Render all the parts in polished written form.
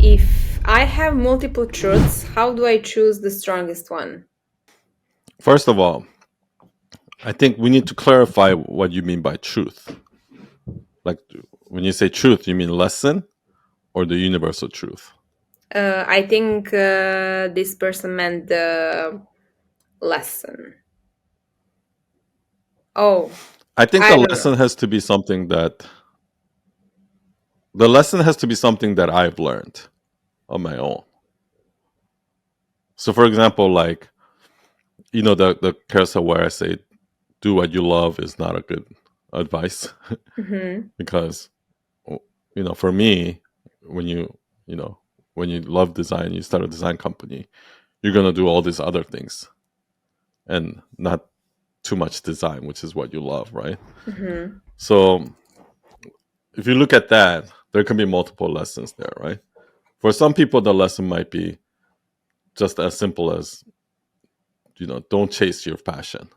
If I have multiple truths, how do I choose the strongest one? First of all, I think we need to clarify what you mean by truth. Like when you say truth, you mean lesson or the universal truth? I think this person meant the lesson. Oh, I think I the don't know. lesson has to be something that the lesson has to be something that I've learned on my own. So for example, like the carousel where I say do what you love is not a good advice Mm-hmm. because for me, when you know when you love design, you start a design company, you're gonna do all these other things and not too much design, which is what you love, right? Mm-hmm. So if you look at that, there can be multiple lessons there, right? For some people, the lesson might be just as simple as don't chase your passion,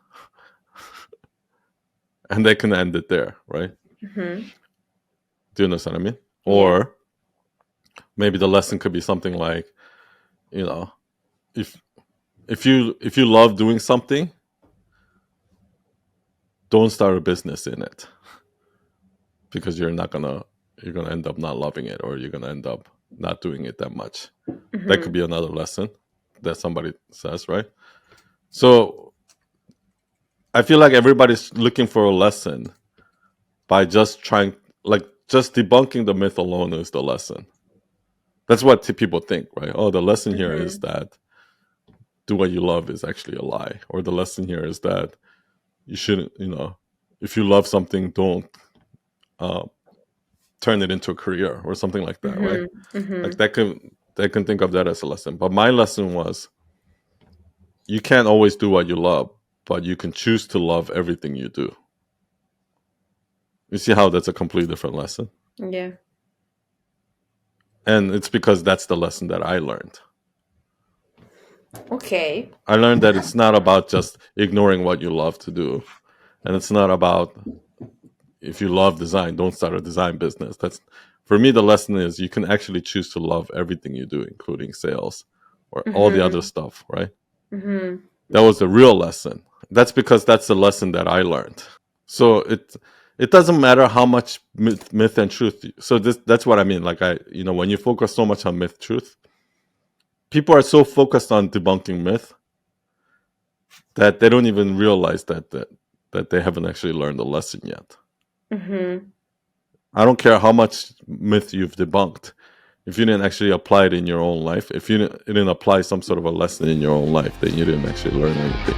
and they can end it there, right? Mm-hmm. Do you understand what I mean? Yeah. Or maybe the lesson could be something like, you know, if if you love doing something, don't start a business in it because you're gonna end up not loving it, or you're gonna end up not doing it that much. That could Mm-hmm. be another lesson that somebody says, right? So I feel like everybody's looking for a lesson by just trying, like, just debunking the myth alone is the lesson. That's what people think, right? Oh, the lesson here is Mm-hmm. that do what you love is actually a lie, or the lesson here is that you shouldn't, if you love something, don't uh, turn it into a career or something like that, right? Mm-hmm. Mm-hmm. Like they can think of that as a lesson. But my lesson was you can't always do what you love, but you can choose to love everything you do. You see how that's a completely different lesson? Yeah. And it's because that's the lesson that I learned. Okay. I learned that it's not about just ignoring what you love to do. And it's not about if you love design, don't start a design business. That's for me the lesson is you can actually choose to love everything you do, including sales or all the other Mm-hmm. stuff, right? Mm-hmm. That was the real lesson. That's because that's the lesson that I learned. So it doesn't matter how much myth and truth. So that's what I mean. Like when you focus so much on myth truth, people are so focused on debunking myth that they don't even realize that they haven't actually learned the lesson yet. Mm-hmm. I don't care how much myth you've debunked. If you didn't actually apply it in your own life, if you didn't apply some sort of a lesson in your own life, then you didn't actually learn anything.